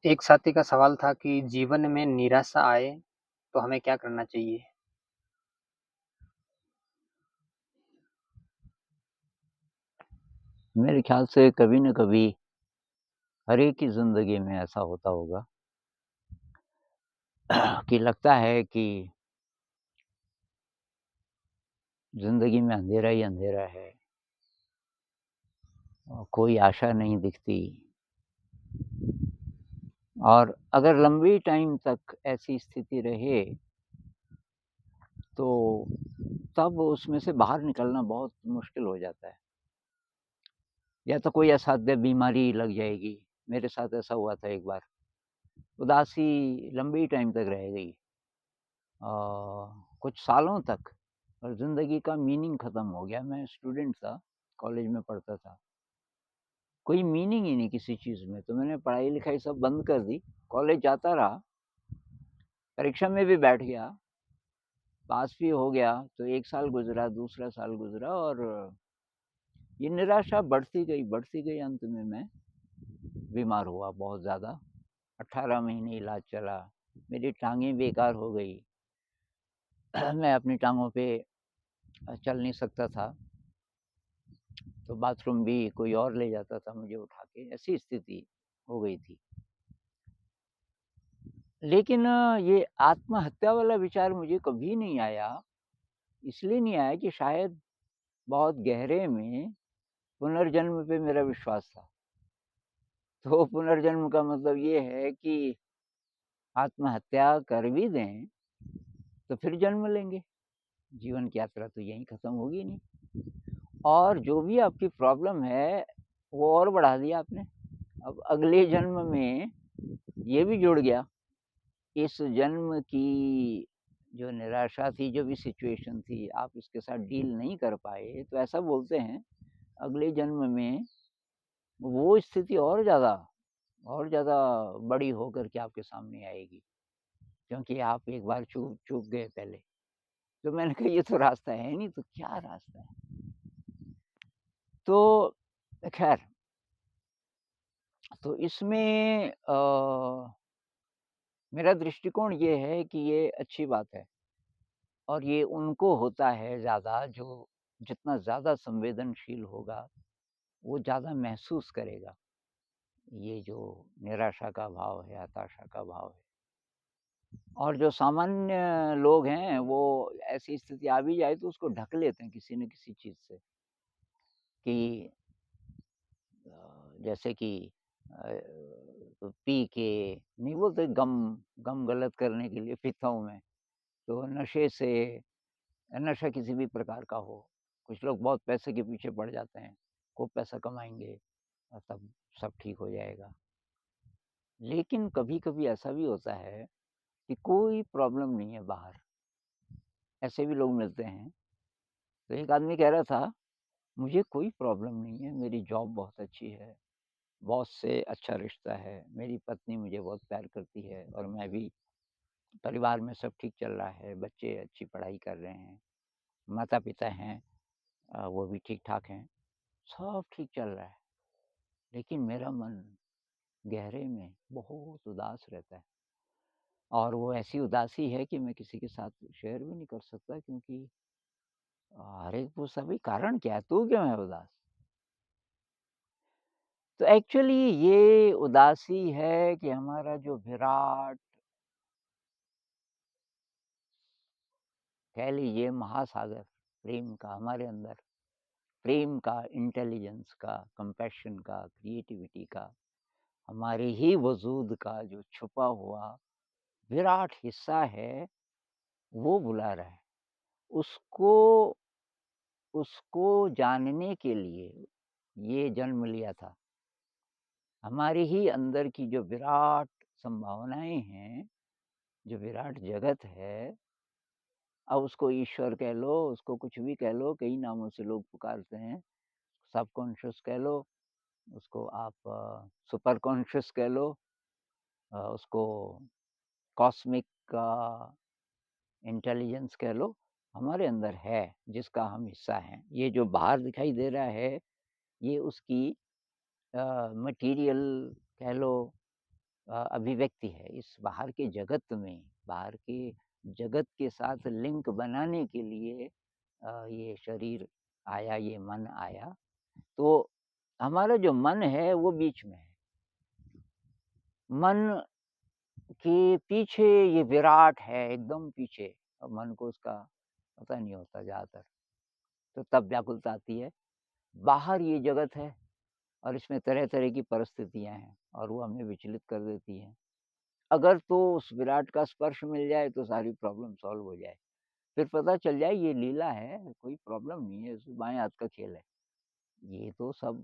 एक साथी का सवाल था कि जीवन में निराशा आए तो हमें क्या करना चाहिए? मेरे ख्याल से कभी न कभी हर एक की ज़िंदगी में ऐसा होता होगा कि लगता है कि ज़िंदगी में अंधेरा ही अंधेरा है और कोई आशा नहीं दिखती। और अगर लंबी टाइम तक ऐसी स्थिति रहे, तो तब उसमें से बाहर निकलना बहुत मुश्किल हो जाता है। या तो कोई असाध्य बीमारी लग जाएगी, मेरे साथ ऐसा हुआ था एक बार। उदासी लंबी टाइम तक रह गई, कुछ सालों तक, और ज़िंदगी का मीनिंग ख़त्म हो गया। मैं स्टूडेंट था, कॉलेज में पढ़ता था। कोई मीनिंग ही नहीं किसी चीज़ में, तो मैंने पढ़ाई-लिखाई सब बंद कर दी। कॉलेज जाता रहा, परीक्षा में भी बैठ गया, पास भी हो गया, तो 1 साल गुज़रा, दूसरा साल गुज़रा और ये निराशा बढ़ती गई, अंत में मैं बीमार हुआ बहुत ज़्यादा। 18 महीने इलाज चला, मेरी टाँगें बेकार हो गई। मैं अपनी टाँगों पे चल नहीं सकता था, तो बाथरूम भी कोई और ले जाता था मुझे उठा के, ऐसी स्थिति हो गई थी। लेकिन ये आत्महत्या वाला विचार मुझे कभी नहीं आया, इसलिए नहीं आया कि शायद बहुत गहरे में पुनर्जन्म पे मेरा विश्वास था। तो पुनर्जन्म का मतलब ये है कि आत्महत्या कर भी दें, तो फिर जन्म लेंगे। जीवन की यात्रा तो यहीं खत्म होगी नहीं। और जो भी आपकी प्रॉब्लम है, वो और बढ़ा दिया आपने। अब अगले जन्म में ये भी जुड़ गया। इस जन्म की जो निराशा थी, जो भी सिचुएशन थी, आप इसके साथ डील नहीं कर पाए, तो ऐसा बोलते हैं, अगले जन्म में वो स्थिति और ज़्यादा बड़ी होकर के आपके सामने आएगी, क्योंकि आप एक बार चूक चूक गए पहले। तो मैंने कहा ये तो रास्ता है नहीं, तो क्या रास्ता है? तो ख़ैर, तो इसमें मेरा दृष्टिकोण ये है कि ये अच्छी बात है। और ये उनको होता है ज़्यादा, जो जितना ज़्यादा संवेदनशील होगा, वो ज़्यादा महसूस करेगा, ये जो निराशा का भाव है, हताशा का भाव है। और जो सामान्य लोग हैं, वो ऐसी स्थिति आ भी जाए तो उसको ढक लेते हैं किसी न किसी चीज़ से, कि जैसे कि पी के, नहीं बोलते गम गम गलत करने के लिए पीता हूँ मैं, तो नशे से, नशा किसी भी प्रकार का हो। कुछ लोग बहुत पैसे के पीछे पड़ जाते हैं, खूब पैसा कमाएँगे और तब सब ठीक हो जाएगा। लेकिन कभी-कभी ऐसा भी होता है कि कोई प्रॉब्लम नहीं है बाहर, ऐसे भी लोग मिलते हैं। तो एक आदमी कह रहा था, मुझे कोई प्रॉब्लम नहीं है, मेरी जॉब बहुत अच्छी है, बॉस से अच्छा रिश्ता है, मेरी पत्नी मुझे बहुत प्यार करती है और मैं भी, परिवार में सब ठीक चल रहा है, बच्चे अच्छी पढ़ाई कर रहे हैं, माता-पिता हैं, वो भी ठीक-ठाक हैं, सब ठीक चल रहा है। लेकिन मेरा मन गहरे में बहुत उदास रहता है, और वो ऐसी उदासी है कि मैं किसी के साथ शेयर भी नहीं कर सकता, क्योंकि हर एक पूछता, भाई कारण क्या है? तू क्यों है उदास? तो एक्चुअली ये उदासी है कि हमारा जो विराट, कह लीजिए महासागर प्रेम का हमारे अंदर, प्रेम का, इंटेलिजेंस का, कंपैशन का, क्रिएटिविटी का, हमारे ही वजूद का जो छुपा हुआ विराट हिस्सा है, वो बुला रहा है। उसको उसको जानने के लिए ये जन्म लिया था। हमारे ही अंदर की जो विराट संभावनाएँ हैं, जो विराट जगत है, अब उसको ईश्वर कह लो, उसको कुछ भी कह लो, कई नामों से लोग पुकारते हैं। सबकॉन्शियस कह लो, उसको आप सुपर कॉन्शियस कह लो, उसको कॉस्मिक इंटेलिजेंस कह लो, हमारे अंदर है, जिसका हम हिस्सा हैं। ये जो बाहर दिखाई दे रहा है, ये उसकी मटीरियल कह लो, अभिव्यक्ति है। इस बाहर के जगत के साथ लिंक बनाने के लिए ये शरीर आया, ये मन आया। तो हमारा जो मन है वो बीच में है। मन के पीछे ये विराट है, एकदम पीछे, और मन को उसका पता नहीं होता ज़्यादातर। तो तब व्याकुलता आती है। बाहर ये जगत है और इसमें तरह-तरह की परिस्थितियाँ हैं और वो हमें विचलित कर देती हैं। अगर तो उस विराट का स्पर्श मिल जाए तो सारी प्रॉब्लम सॉल्व हो जाए। फिर पता चल जाए ये लीला है, कोई प्रॉब्लम नहीं है, इसमें बाएँ हाथ का खेल है। ये तो सब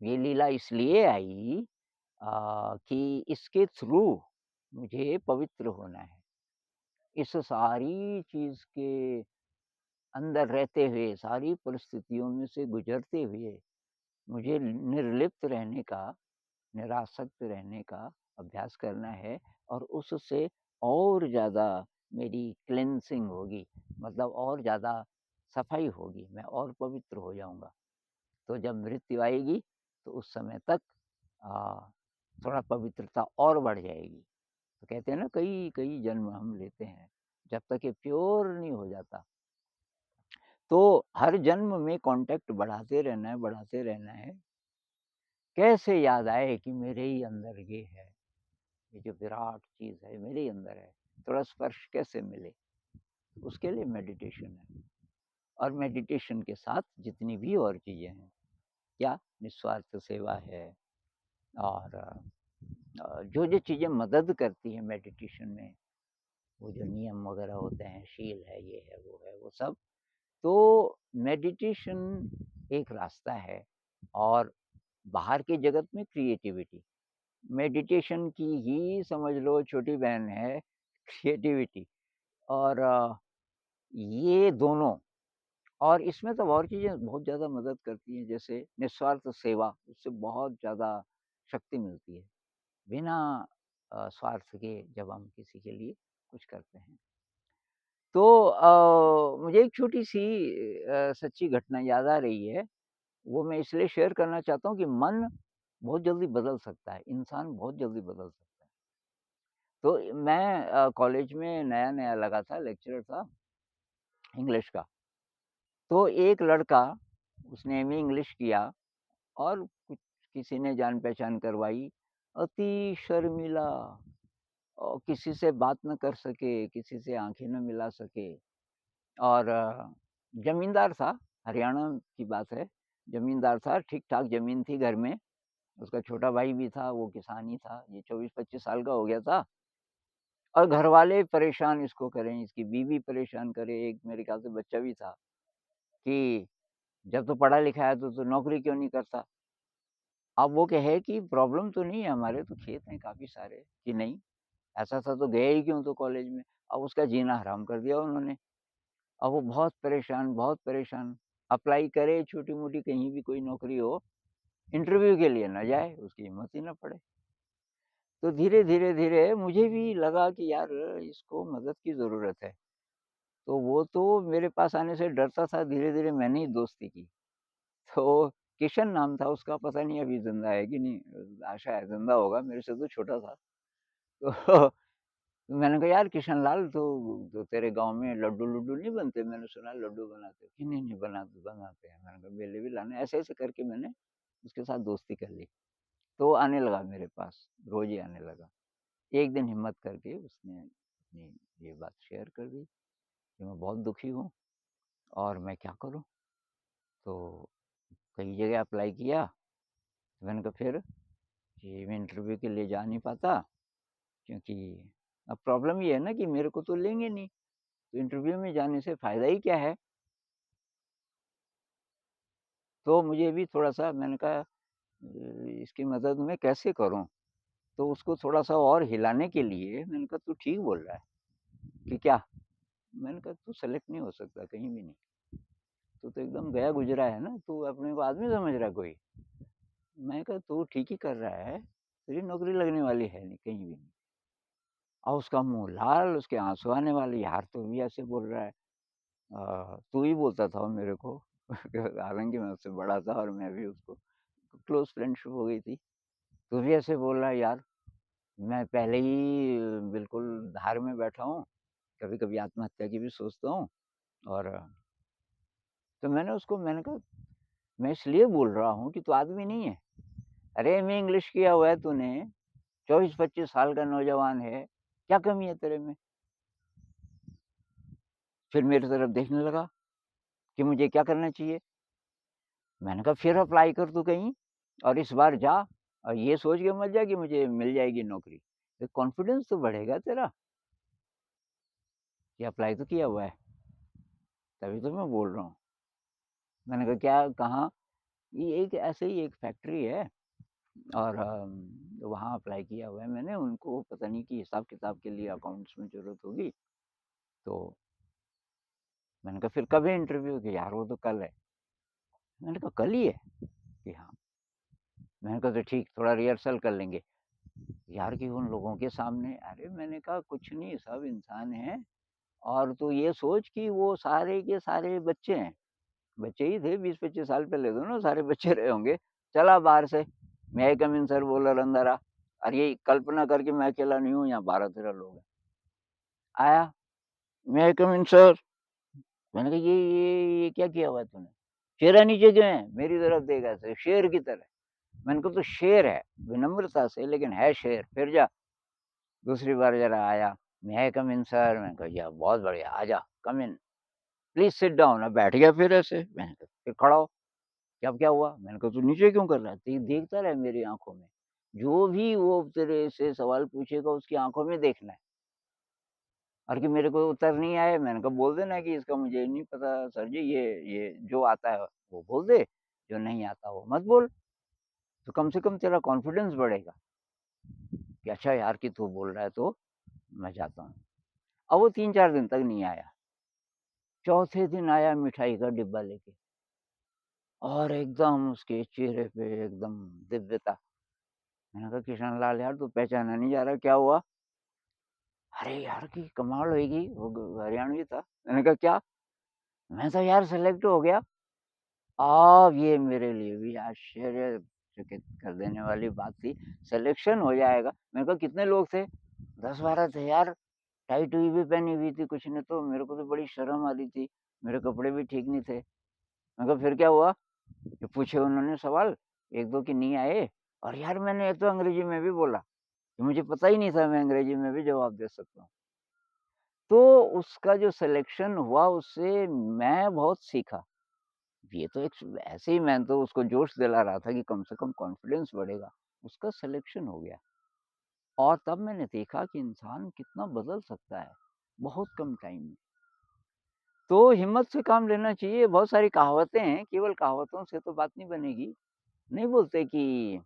ये लीला इसलिए आई कि इसके थ्रू मुझे पवित्र होना है। इस सारी चीज़ के अंदर रहते हुए, सारी परिस्थितियों में से गुज़रते हुए मुझे निर्लिप्त रहने का, निरासक्त रहने का अभ्यास करना है और उससे और ज़्यादा मेरी क्लेंजिंग होगी, मतलब और ज़्यादा सफाई होगी, मैं और पवित्र हो जाऊँगा। तो जब मृत्यु आएगी तो उस समय तक अ, थोड़ा पवित्रता और बढ़ जाएगी। तो कहते हैं ना, कई जन्म हम लेते हैं, जब तक ये प्योर नहीं हो जाता। तो हर जन्म में कॉन्टैक्ट बढ़ाते रहना है, बढ़ाते रहना है। कैसे याद आए कि मेरे ही अंदर ये है, ये जो विराट चीज़ है मेरे ही अंदर है, थोड़ा स्पर्श कैसे मिले? उसके लिए मेडिटेशन है। और मेडिटेशन के साथ जितनी भी और चीज़ें हैं, क्या निस्वार्थ सेवा है और जो-जो चीज़ें मदद करती हैं मेडिटेशन में, वो जो नियम वगैरह होते हैं, शील है, ये है, वो सब। तो मेडिटेशन एक रास्ता है और बाहर के जगत में क्रिएटिविटी। मेडिटेशन की ही समझ लो छोटी बहन है क्रिएटिविटी। और ये दोनों, और इसमें तो और चीज़ें बहुत ज़्यादा मदद करती हैं, जैसे निस्वार्थ सेवा, उससे बहुत ज़्यादा शक्ति मिलती है। बिना स्वार्थ के जब हम किसी के लिए कुछ करते हैं। तो मुझे एक छोटी-सी सच्ची घटना याद आ रही है, वो मैं इसलिए शेयर करना चाहता हूँ कि मन बहुत जल्दी बदल सकता है, इंसान बहुत जल्दी बदल सकता है। तो मैं कॉलेज में नया-नया लगा था, लेक्चरर था इंग्लिश का। तो एक लड़का, उसने एमए इंग्लिश किया और कुछ किसी ने जान-पहचान करवाई, अति शर्मीला और किसी से बात ना कर सके, किसी से आँखें ना मिला सके। और ज़मींदार था, हरियाणा की बात है। ज़मींदार था, ठीक-ठाक ज़मीन थी घर में, उसका छोटा भाई भी था, वो किसान ही था। ये 24-25 साल का हो गया था और घरवाले परेशान इसको करें, इसकी बीवी परेशान करे, एक मेरे ख़्याल से बच्चा भी था कि जब तो पढ़ा लिखा है तो नौकरी क्यों नहीं करता? अब वो कहे कि प्रॉब्लम तो नहीं है, हमारे तो खेत हैं काफ़ी सारे, कि नहीं, ऐसा था तो गया ही क्यों तो कॉलेज में? अब उसका जीना हराम कर दिया उन्होंने। अब वो बहुत परेशान, अप्लाई करे छोटी-मोटी कहीं भी कोई नौकरी हो, इंटरव्यू के लिए ना जाए, उसकी हिम्मत ही ना पड़े। तो धीरे-धीरे मुझे भी लगा कि यार इसको मदद की ज़रूरत है। तो वो तो मेरे पास आने से डरता था, धीरे-धीरे मैंने ही दोस्ती की। तो किशन नाम था उसका, पता नहीं अभी ज़िंदा है कि नहीं, आशा है ज़िंदा होगा, मेरे से तो छोटा था। तो मैंने कहा, यार किशन लाल, तो तेरे गाँव में लड्डू-लुड्डू नहीं बनते? मैंने सुना है लड्डू बनाते हो। कि नहीं, बनाते हैं। मैंने कहा मेरे भी लाना है। ऐसे-ऐसे करके मैंने उसके साथ दोस्ती कर ली। तो वो आने लगा मेरे पास, रोज़ ही आने लगा। एक दिन हिम्मत करके उसने अपनी ये बात शेयर कर दी कि मैं बहुत दुखी हूँ और मैं क्या करूँ? तो कई जगह अप्लाई किया, तो मैंने कहा फिर कि मैं इंटरव्यू के लिए जा नहीं पाता, क्योंकि अब प्रॉब्लम ये है ना कि मेरे को तो लेंगे नहीं, तो इंटरव्यू में जाने से फ़ायदा ही क्या है? तो मुझे भी थोड़ा-सा, मैंने कहा इसकी मदद मैं कैसे करूँ? तो उसको थोड़ा-सा और हिलाने के लिए मैंने कहा, तू ठीक बोल रहा है। कि क्या? मैंने कहा, तू सेलेक्ट नहीं हो सकता कहीं भी नहीं। तू तो एकदम गया गुज़रा है ना, तू अपने को आदमी समझ रहा है कोई। मैं कहा, तू ठीक ही कर रहा है, तेरी नौकरी लगने वाली है नहीं कहीं भी नहीं। और उसका मुँह लाल, उसके आँसू आने वाले, यार तू भी ऐसे बोल रहा है। तू ही बोलता था वो मेरे को। हालाँकि मैं उससे बड़ा था और मैं भी उसको, क्लोज़ फ्रेंडशिप हो गई थी। तू भी ऐसे बोल रहा है यार। मैं पहले ही बिल्कुल धार में बैठा हूँ, कभी-कभी आत्महत्या की भी सोचता हूँ और तो मैंने कहा, "मैं इसलिए बोल रहा हूँ कि तू आदमी नहीं है। अरे एमए इंग्लिश किया हुआ है तूने, 24-25 साल का नौजवान है, क्या कमी है तेरे में?" फिर मेरी तरफ देखने लगा कि मुझे क्या करना चाहिए। मैंने कहा, "फिर अप्लाई कर तू कहीं और इस बार जा और ये सोच के मत जा कि मुझे मिल जाएगी नौकरी। तो कॉन्फिडेंस तो बढ़ेगा तेरा कि अप्लाई तो किया हुआ है, तभी तो मैं बोल रहा हूँ।" मैंने कहा, "क्या कहाँ?" ये एक ऐसे ही एक फैक्ट्री है और वहाँ अप्लाई किया हुआ है मैंने, उनको पता नहीं कि हिसाब-किताब के लिए अकाउंट्स में ज़रूरत होगी, तो मैंने कहा, "फिर कब है इंटरव्यू?" कि यार वो तो कल है। मैंने कहा, "कल ही है?" कि हाँ। मैंने कहा, "तो ठीक, थोड़ा रिहर्सल कर लेंगे।" यार कि उन लोगों के सामने अरे मैंने कहा, "कुछ नहीं, सब इंसान हैं और तू ये सोच कि वो सारे के सारे बच्चे हैं, बच्चे ही थे 20-25 साल पहले तो ना सारे बच्चे रहे होंगे। चल आ बाहर से, मे आई कम इन सर बोला अंदर आ। और ये कल्पना कर कि मैं अकेला नहीं हूँ, यहाँ 12-13 लोग हैं। आया, मे आई कम इन सर? मैंने कहा, ये क्या किया हुआ है तूने? शेरनी नीचे क्यों है? मेरी तरफ देख ऐसे शेर की तरह। मैंने कहा, "तू शेर है, विनम्रता से लेकिन है शेर, फिर जा।" दूसरी बार ज़रा आया, "मे आई कम इन सर?" मैंने कहा, "या बहुत बढ़िया, आजा, कम इन, प्लीज़ सिट डाउन।" अब बैठ गया फिर ऐसे। मैंने कहा, "फिर खड़ा हो।" कि अब क्या हुआ? मैंने कहा, "तू नीचे क्यों कर रहा है? देखता रह मेरी आँखों में, जो भी वो तेरे से सवाल पूछेगा उसकी आँखों में देखना है और कि मेरे को उत्तर नहीं आए।" मैंने कहा, "बोल देना कि इसका मुझे नहीं पता सर जी, ये जो आता है वो बोल दे, जो नहीं आता वो मत बोल, तो कम से कम तेरा कॉन्फिडेंस बढ़ेगा कि अच्छा यार कि तू बोल रहा है तो मैं जाता हूँ।" अब वो 3-4 दिन तक नहीं आया। चौथे दिन आया मिठाई का डिब्बा लेके और एकदम उसके चेहरे पे एकदम दिव्यता। मैंने कहा, "किशन लाल यार तू पहचाना नहीं जा रहा, क्या हुआ?" अरे यार कि कमाल होएगी, वो हरियाणवी था। मैंने कहा, "क्या?" मैं तो यार सेलेक्ट हो गया। अब ये मेरे लिए भी आश्चर्यचकित कर देने वाली बात थी। सिलेक्शन हो जाएगा। मैंने कहा, "कितने लोग थे?" 10-12 थे यार। टाई-टुई भी पहनी हुई थी कुछ ने तो मेरे को तो बड़ी शर्म आ रही थी। मेरे कपड़े भी ठीक नहीं थे। मैं कहा, "फिर क्या हुआ?" ये पूछे उन्होंने सवाल, 1-2 के नहीं आए और यार मैंने एक तो अंग्रेजी में भी बोला, कि मुझे पता ही नहीं था मैं अंग्रेजी में भी जवाब दे सकता हूँ। तो उसका जो सिलेक्शन हुआ उससे मैं बहुत सीखा। ये तो एक ऐसे ही मैं तो उसको जोश दिला रहा था कि कम से कम कॉन्फिडेंस बढ़ेगा। उसका सिलेक्शन हो गया और तब मैंने देखा कि इंसान कितना बदल सकता है, बहुत कम टाइम में। तो हिम्मत से काम लेना चाहिए, बहुत सारी कहावतें हैं, केवल कहावतों से तो बात नहीं बनेगी। नहीं बोलते कि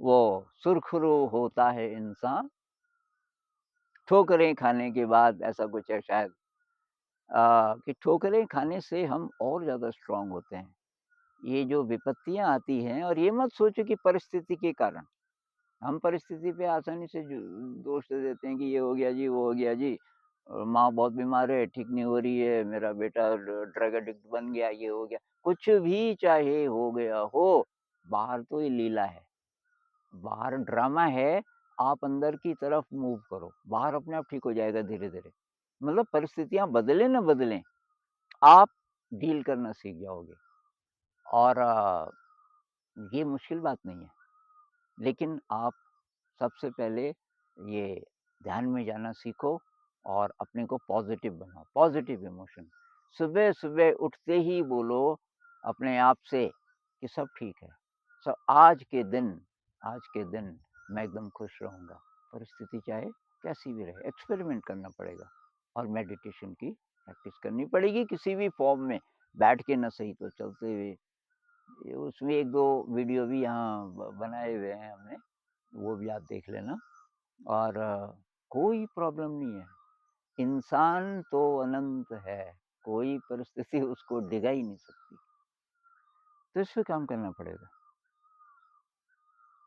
वो सुरखरू होता है इंसान, ठोकरें खाने के बाद ऐसा कुछ है शायद कि ठोकरें खाने से हम और ज़्यादा स्ट्रॉन्ग होते हैं। ये जो विपत्तियाँ आती हैं और ये मत सोचो कि परिस्थिति के कारण, हम परिस्थिति पे आसानी से जो दोष दे देते हैं कि ये हो गया जी, वो हो गया जी माँ बहुत बीमार है, ठीक नहीं हो रही है, मेरा बेटा ड्रग एडिक्ट बन गया, ये हो गया। कुछ भी चाहे हो गया हो, बाहर तो ये लीला है। बाहर ड्रामा है, आप अंदर की तरफ मूव करो, बाहर अपने आप ठीक हो जाएगा धीरे-धीरे। मतलब परिस्थितियाँ बदलें ना बदलें, आप डील करना सीख जाओगे और ये मुश्किल बात नहीं है। लेकिन आप सबसे पहले ये ध्यान में जाना सीखो और अपने को पॉज़िटिव बनाओ, पॉज़िटिव इमोशन। सुबह-सुबह उठते ही बोलो अपने आप से कि सब ठीक है। आज के दिन मैं एकदम खुश रहूँगा। परिस्थिति चाहे कैसी भी रहे, एक्सपेरिमेंट करना पड़ेगा और मेडिटेशन की प्रैक्टिस करनी पड़ेगी किसी भी फ़ॉर्म में, बैठ के ना सही तो चलते हुए। ये उसमें 1-2 वीडियो भी यहाँ बनाए हुए हैं हमने, वो भी आप देख लेना और कोई प्रॉब्लम नहीं है। इंसान तो अनंत है, कोई परिस्थिति उसको डिगा ही नहीं सकती। तो इस पे काम करना पड़ेगा।